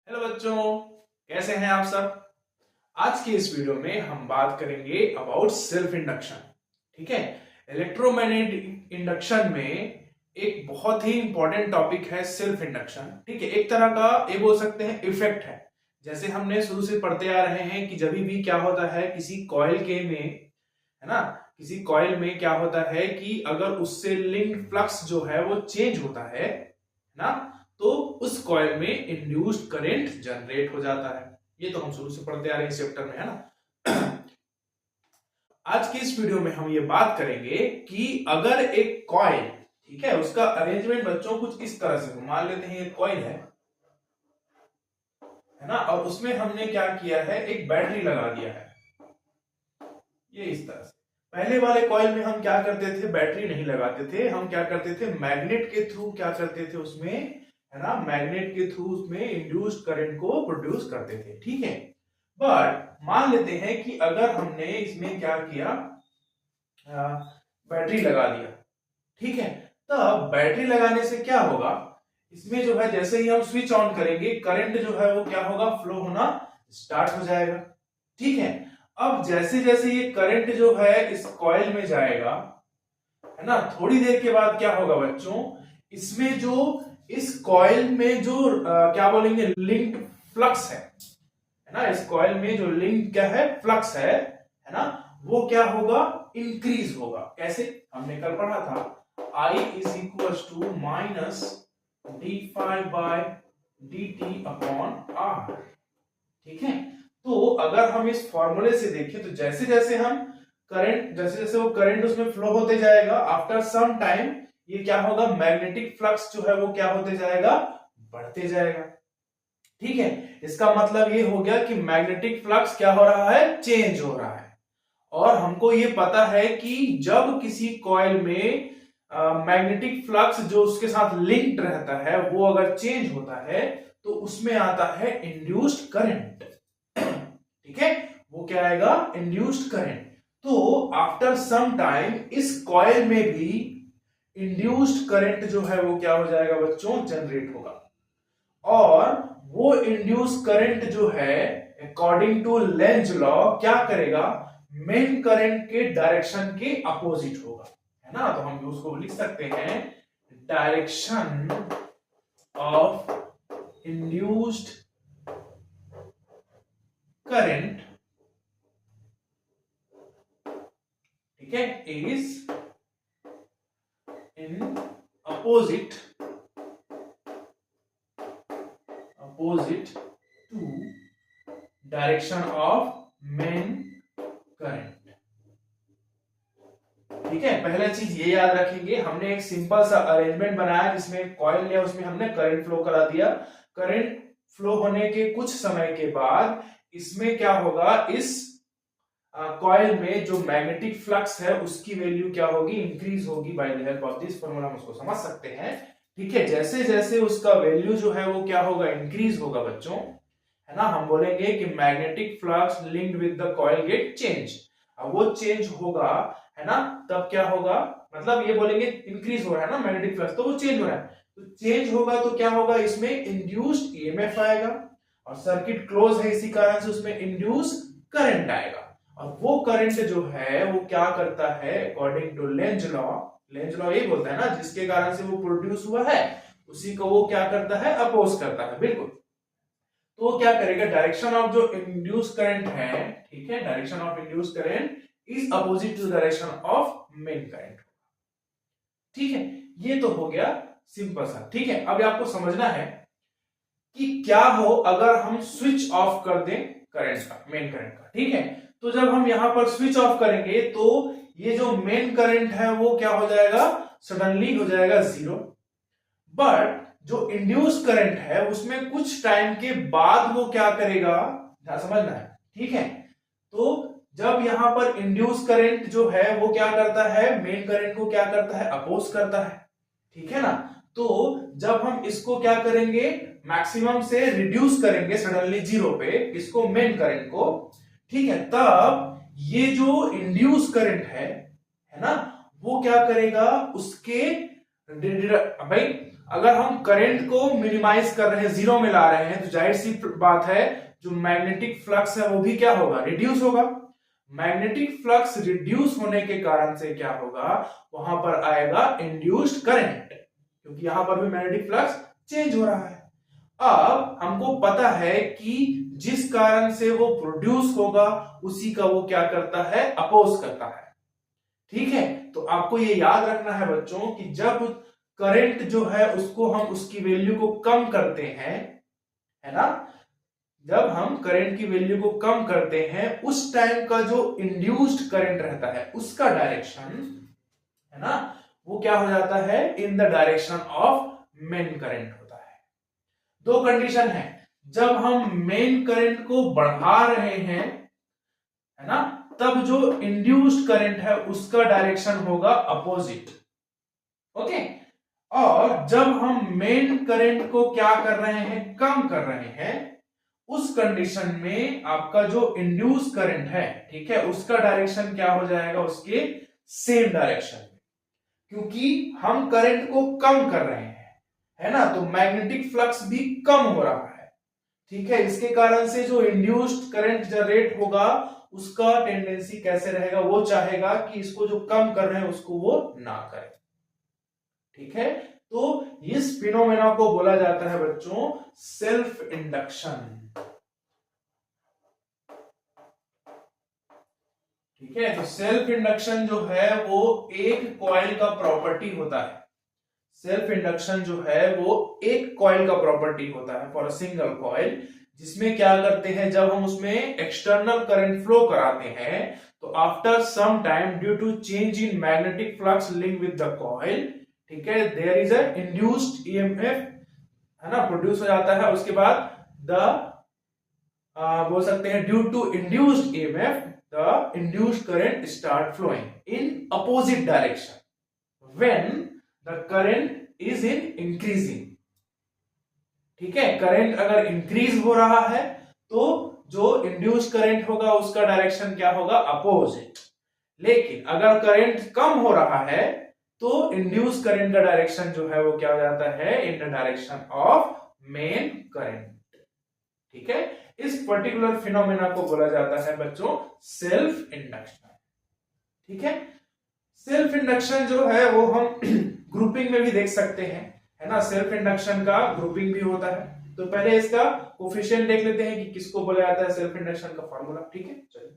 Hello बच्चों, कैसे हैं आप सब। आज की इस वीडियो में हम बात करेंगे अबाउट सेल्फ इंडक्शन। ठीक है, इलेक्ट्रोमैग्नेटिक इंडक्शन में एक बहुत ही इंपॉर्टेंट टॉपिक है सेल्फ इंडक्शन। ठीक है, एक तरह का ये बोल सकते हैं इफेक्ट है। जैसे हमने शुरू से पढ़ते आ रहे हैं कि जब भी क्या होता है किसी कॉइल के में, है ना, किसी कॉइल में क्या होता है कि अगर उससे लिंक फ्लक्स जो है वो चेंज होता है ना, तो उस कॉइल में इंड्यूस्ड करंट जनरेट हो जाता है। ये तो हम शुरू से पढ़ते आ रहे हैं इस चैप्टर में, है ना। आज की इस वीडियो में हम ये बात करेंगे कि अगर एक कॉइल, ठीक है, उसका अरेंजमेंट बच्चों कुछ इस तरह से, मान लेते हैं ये कॉइल है ना, और उसमें हमने क्या किया है, एक बैटरी लगा दिया है। ये इस तरह से पहले वाले कॉइल में हम क्या करते थे, बैटरी नहीं लगाते थे, हम क्या करते थे, मैग्नेट के थ्रू क्या करते थे उसमें, है ना, मैग्नेट के थ्रू उसमें इंड्यूस्ड करंट को प्रोड्यूस करते थे। ठीक है, बट मान लेते हैं कि अगर हमने इसमें क्या किया, बैटरी लगा दिया। ठीक है, तब बैटरी लगाने से क्या होगा, इसमें जो है जैसे ही हम स्विच ऑन करेंगे करंट जो है वो क्या होगा, फ्लो होना स्टार्ट हो जाएगा। ठीक है, अब जैसे जैसे ये करंट जो है इस कॉइल में जाएगा, है ना, थोड़ी देर के बाद क्या होगा बच्चों, इसमें जो इस कॉइल में जो क्या बोलेंगे, लिंक्ड फ्लक्स है ना, इस कॉइल में जो लिंक क्या है, फ्लक्स है ना, वो क्या होगा, इंक्रीज होगा। कैसे, हमने कल पढ़ा था I is equal to minus d∅dt/r। ठीक है, तो अगर हम इस फॉर्मूले से देखें तो जैसे जैसे हम करंट, जैसे जैसे वो करंट उसमें फ्लो होते जाएगा, आफ्टर सम टाइम ये क्या होगा, मैग्नेटिक फ्लक्स जो है वो क्या होते जाएगा, बढ़ते जाएगा। ठीक है, इसका मतलब ये हो गया कि मैग्नेटिक फ्लक्स क्या हो रहा है, चेंज हो रहा है। और हमको ये पता है कि जब किसी कॉइल में मैग्नेटिक फ्लक्स जो उसके साथ लिंक्ड रहता है वो अगर चेंज होता है तो उसमें आता है इंड्यूस्ड करंट। ठीक है, वो क्या आएगा, इंड्यूस्ड करंट। तो आफ्टर सम टाइम इस कॉइल में भी इंड्यूस्ड करंट जो है वो क्या हो जाएगा बच्चों, जनरेट होगा। और वो इंड्यूस करंट जो है अकॉर्डिंग टू लेंज लॉ क्या करेगा, मेन करंट के डायरेक्शन के अपोजिट होगा, है ना। तो हम उसको लिख सकते हैं डायरेक्शन ऑफ इंड्यूस्ड करंट, ठीक है, is in opposite to direction of main current. ठीक है, पहला चीज ये याद रखेंगे, हमने एक सिंपल सा अरेंजमेंट बनाया जिसमें कॉइल लिया, उसमें हमने करंट फ्लो करा दिया। करंट फ्लो होने के कुछ समय के बाद इसमें क्या होगा, इस कॉइल में जो मैग्नेटिक फ्लक्स है उसकी वैल्यू क्या होगी, इंक्रीज होगी। By the help of this formula हम उसको समझ सकते हैं। ठीक है, जैसे जैसे उसका वैल्यू जो है वो क्या होगा, इंक्रीज होगा बच्चों, है ना, हम बोलेंगे कि magnetic flux linked with the coil get change. अब वो चेंज होगा, है ना, तब क्या होगा, मतलब ये बोलेंगे इंक्रीज हो रहा है ना मैग्नेटिक फ्लक्स, तो वो चेंज हो रहा है, तो चेंज होगा तो क्या होगा, इसमें इंड्यूस्ड ईएमएफ आएगा, और सर्किट क्लोज है इसी कारण से उसमें इंड्यूस करंट आएगा। और वो करंट जो है वो क्या करता है, according to Lenz law, Lenz law ये बोलता है ना, जिसके कारण से वो प्रोड्यूस हुआ है उसी को वो क्या करता है, अपोज करता है। बिल्कुल, तो वो क्या करेगा, डायरेक्शन ऑफ जो इंड्यूस करंट है, ठीक है, direction of induce current is opposite to direction of main current. ठीक है, ये तो हो गया सिंपल सा। ठीक है, अब आपको समझना है कि क्या हो अगर हम स्विच ऑफ कर दें करंट का, मेन करंट का। ठीक है, तो जब हम यहां पर स्विच ऑफ करेंगे तो ये जो मेन करंट है वो क्या हो जाएगा, सडनली हो जाएगा जीरो। बट जो इंड्यूस करंट है उसमें कुछ टाइम के बाद वो क्या करेगा, समझना है। ठीक है, तो जब यहां पर इंड्यूस करंट जो है वो क्या करता है, मेन करंट को क्या करता है, अपोज करता है। ठीक है ना, तो जब हम इसको क्या करेंगे, मैक्सिमम से रिड्यूस करेंगे सडनली जीरो पे, इसको मेन करंट को, ठीक है, तब ये जो इंड्यूस करंट है ना, वो क्या करेगा, उसके भाई अगर हम करंट को मिनिमाइज कर रहे हैं, जीरो में ला रहे हैं, तो जाहिर सी बात है जो मैग्नेटिक फ्लक्स है वो भी क्या होगा, रिड्यूस होगा। मैग्नेटिक फ्लक्स रिड्यूस होने के कारण से क्या होगा, वहां पर आएगा इंड्यूस्ड करंट, क्योंकि यहां पर भी मैग्नेटिक फ्लक्स चेंज हो रहा है। अब हमको पता है कि जिस कारण से वो प्रोड्यूस होगा उसी का वो क्या करता है, अपोज करता है। ठीक है, तो आपको ये याद रखना है बच्चों कि जब करंट जो है उसको हम उसकी वैल्यू को कम करते हैं, है ना, जब हम करंट की वैल्यू को कम करते हैं उस टाइम का जो इंड्यूस्ड करंट रहता है उसका डायरेक्शन, है ना, वो क्या हो जाता है, in the direction of main current होता है। दो कंडीशन है, जब हम मेन करंट को बढ़ा रहे हैं, है ना, तब जो इंड्यूस्ड करंट है उसका डायरेक्शन होगा अपोजिट। ओके, और जब हम मेन करंट को क्या कर रहे हैं, कम कर रहे हैं, उस कंडीशन में आपका जो इंड्यूस करंट है, ठीक है, उसका डायरेक्शन क्या हो जाएगा, उसके सेम डायरेक्शन में, क्योंकि हम करंट को कम कर रहे हैं, है ना, तो मैग्नेटिक फ्लक्स भी कम हो रहा है। ठीक है, इसके कारण से जो इंड्यूस्ड करंट जनरेट होगा उसका टेंडेंसी कैसे रहेगा, वो चाहेगा कि इसको जो कम कर रहे हैं उसको वो ना करे। ठीक है, तो इस फिनोमेना को बोला जाता है बच्चों सेल्फ इंडक्शन। ठीक है, तो सेल्फ इंडक्शन जो है वो एक कॉइल का प्रॉपर्टी होता है। सेल्फ इंडक्शन जो है वो एक कॉइल का प्रॉपर्टी होता है फॉर अ सिंगल कॉइल, जिसमें क्या करते हैं, जब हम उसमें एक्सटर्नल करंट फ्लो कराते हैं तो after some time due to change in magnetic flux link with the coil, ठीक है, there is a induced EMF, है ना, प्रोड्यूस हो जाता है। उसके बाद द बोल सकते हैं due to induced EMF the induced current start flowing in opposite direction when the current is in increasing. ठीक है, करंट अगर इंक्रीज हो रहा है तो जो इंड्यूस्ड करंट होगा उसका डायरेक्शन क्या होगा, अपोजिट। लेकिन अगर करंट कम हो रहा है तो इंड्यूस करंट का डायरेक्शन जो है वो क्या हो जाता है, in the direction of main current. ठीक है, इस पर्टिकुलर फिनोमेना को बोला जाता है बच्चों सेल्फ इंडक्शन। ठीक है, सेल्फ इंडक्शन जो है वो हम ग्रुपिंग में भी देख सकते हैं, है ना, सेल्फ इंडक्शन का ग्रुपिंग भी होता है। तो पहले इसका कोफिशिएंट देख लेते हैं कि किसको बोला जाता है सेल्फ इंडक्शन का फॉर्मूला। ठीक है, चलिए,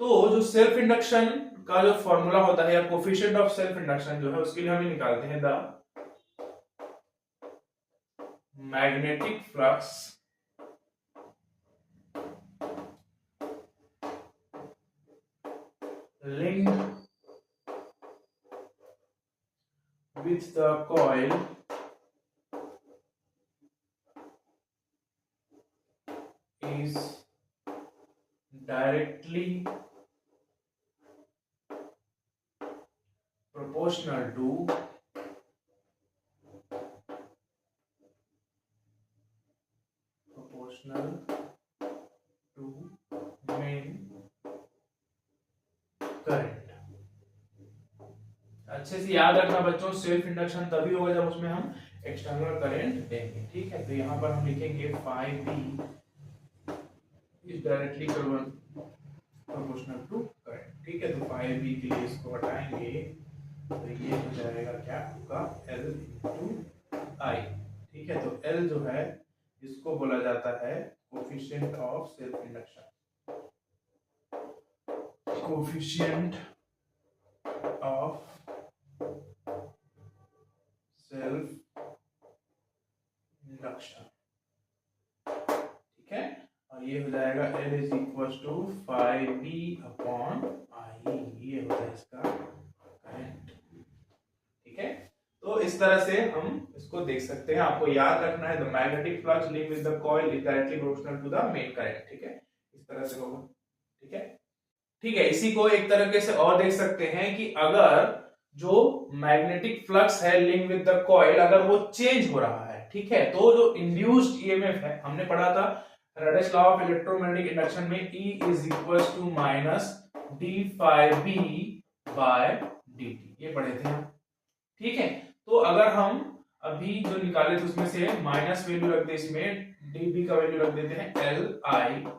तो जो सेल्फ इंडक्शन का जो फॉर्मूला होता है या कोफिशिएंट ऑफ सेल्फ इंडक्शन जो है उसके लिए हम निकालते हैं the magnetic flux linked with the coil is directly proportional to main current. अच्छे से याद रखना बच्चों, सेल्फ इंडक्शन तभी होगा जब उसमें हम एक्सटर्नल करंट देंगे। ठीक है, तो यहां पर हम लिखेंगे phi b is directly proportional to current. ठीक है, तो phi b के लिए इसको हटाएंगे तो ये हो जाएगा क्या आपका L into I। ठीक है, तो L जो है इसको बोला जाता है coefficient of self induction. Coefficient of self induction. ठीक है, और ये हो जाएगा L is equal to phi b upon I, ये होता है इसका करंट। ठीक है, तो इस तरह से हम इसको देख सकते हैं। आपको याद रखना है the magnetic flux linked with the coil is directly proportional to the main current. ठीक है, इस तरह से होगा। ठीक है, ठीक है, इसी को एक तरीके से और देख सकते हैं कि अगर जो मैग्नेटिक फ्लक्स है लिंक विद द कॉइल अगर वो चेंज हो रहा है, ठीक है, तो जो इंड्यूस्ड ईएमएफ है, हमने पढ़ा था Faraday's law of electromagnetic induction में E is equal to minus d phi b by dt, ये पढ़े थे हम। ठीक है, तो अगर हम अभी जो निकाले थे उसमें से माइनस वैल्यू रख दे, इसमें dB का वैल्यू रख देते हैं Li,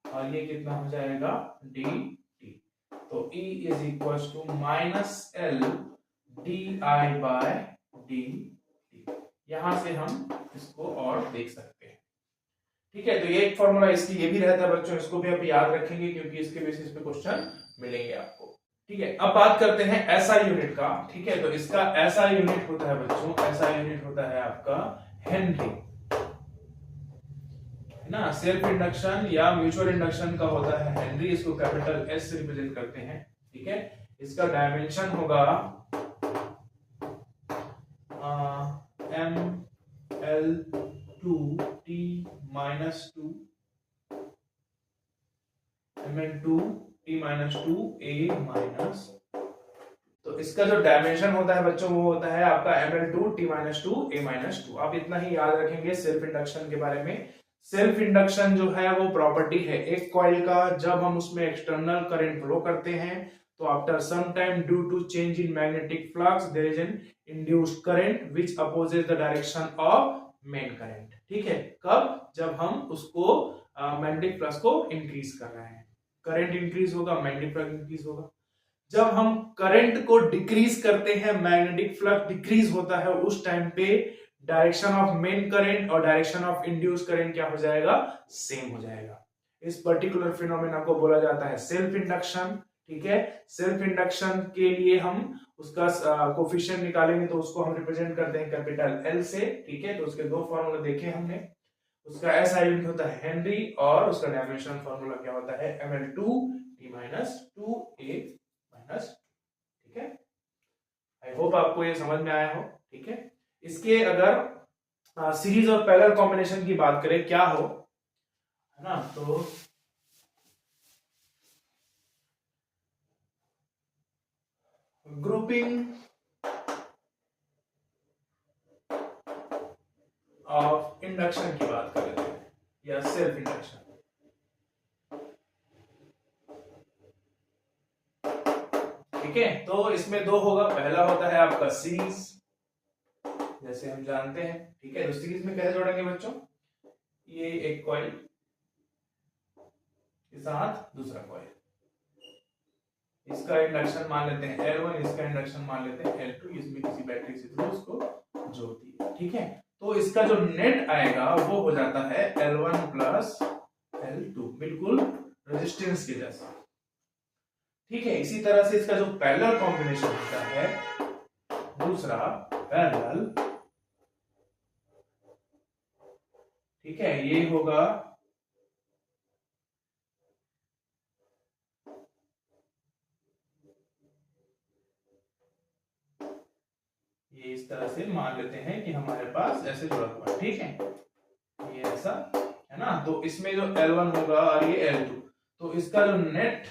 और ये कितना हो जाएगा dt। तो E is equal to minus L di by dt। यहां से हम इसको और देख सकते हैं। ठीक है, तो ये एक फॉर्मूला इसकी ये भी रहता है बच्चों, इसको भी आप याद रखेंगे क्योंकि इसके बेसिस पे क्वेश्चन मिलेंगे आपको। ठीक है, अब बात करते हैं एसआई यूनिट का। ठीक है, तो इसका एसआई यूनिट होता है बच्चों, एसआई यूनिट होता है आपका हेनरी, है ना। सेल्फ इंडक्शन या म्यूचुअल इंडक्शन का होता है हेनरी, इसको कैपिटल एस से रिप्रेजेंट करते हैं। ठीक है, इसका डायमेंशन होगा M L two T minus two M L two T minus two A minus. तो इसका जो डायमेंशन होता है बच्चों वो होता है आपका ml2 t minus two A minus two. आप इतना ही याद रखेंगे सेल्फ इंडक्शन के बारे में। सेल्फ इंडक्शन जो है वो प्रॉपर्टी है एक कॉइल का, जब हम उसमें एक्सटर्नल करंट फ्लो करते हैं तो after some time due to change in magnetic flux there is an induced current which opposes the direction of main current. ठीक है, कब? जब हम उसको मैग्नेटिक फ्लक्स को इंक्रीज कर रहे हैं, करंट इंक्रीज होगा, मैग्नेटिक फ्लक्स इंक्रीज होगा। जब हम करंट को डिक्रीज करते हैं, मैग्नेटिक फ्लक्स डिक्रीज होता है, उस टाइम पे डायरेक्शन ऑफ मेन करंट और डायरेक्शन ऑफ इंड्यूस करंट क्या हो जाएगा? सेम हो जाएगा। इस पर्टिकुलर फिनोमेना को बोला जाता है सेल्फ इंडक्शन। ठीक है, सेल्फ इंडक्शन के लिए हम उसका कोफिशिएंट निकालेंगे तो उसको हम रिप्रेजेंट करते हैं कैपिटल एल से। ठीक है, तो उसके दो फॉर्मूला देखे हमने। उसका एसआई यूनिट होता है हेनरी और उसका डायमेंशन फॉर्मूला क्या होता है ml2 t minus two A minus. ठीक है, आई होप आपको ये समझ में आया हो। ठीक है, इसके अगर सीरीज और पैरेलल कॉम्बिनेशन की बात करें क्या हो, है ना, तो ग्रुपिंग ऑफ इंडक्शन की बात कर लेते हैं या सेल्फ इंडक्शन। ठीक है, तो इसमें दो होगा, पहला होता है आपका सीरीज, जैसे हम जानते हैं। ठीक है, तो सीरीज में कैसे जोड़ेंगे बच्चों? ये एक कॉइल के साथ दूसरा कॉइल, इसका इंडक्शन मान लेते हैं L1, इसका इंडक्शन मान लेते हैं L2, इसमें किसी बैटरी से थ्रू उसको जोड़ दिए। ठीक है, तो इसका जो नेट आएगा वो हो जाता है L1 प्लस L2, बिल्कुल रेजिस्टेंस के जैसा। ठीक है, इसी तरह से इसका जो पैरेलल कॉम्बिनेशन होता है, दूसरा पैरेलल, ठीक है, ये होगा ये इस तरह से मान लेते हैं कि हमारे पास ऐसे जुड़ा हुआ है। ठीक है, ये ऐसा है ना, तो इसमें जो L1 होगा और ये L2, तो इसका जो नेट,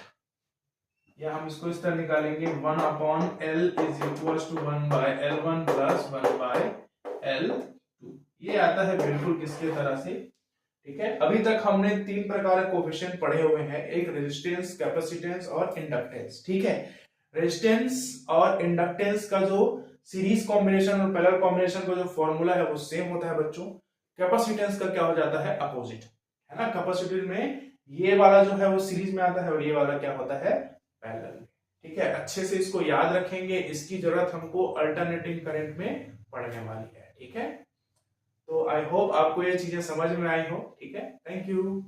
या हम इसको इस तरह निकालेंगे 1 upon L is equal to 1 by L1 plus 1 by L2। ये आता है बिल्कुल किसके तरह से? ठीक है, अभी तक हमने तीन प्रकार के कोफिशिएंट पढ़े हुए हैं, एक रेजिस्टेंस, कैपेसिटेंस और इंडक्टेंस। ठीक है, रेजिस्टेंस और इंडक्टेंस का जो सीरीज कॉम्बिनेशन और पैरेलल कॉम्बिनेशन का जो फॉर्मूला है वो सेम होता है बच्चों। कैपेसिटेंस का क्या हो जाता है? अपोजिट, है ना। कैपेसिटर में ये वाला जो है वो सीरीज में आता है और ये वाला क्या होता है? पैरेलल में। ठीक है, अच्छे से इसको याद रखेंगे, इसकी जरूरत हमको अल्टरनेटिंग करंट में पड़ने वाली है। ठीक है, तो आई होप आपको ये चीजें समझ में आई हो। ठीक है, थैंक यू।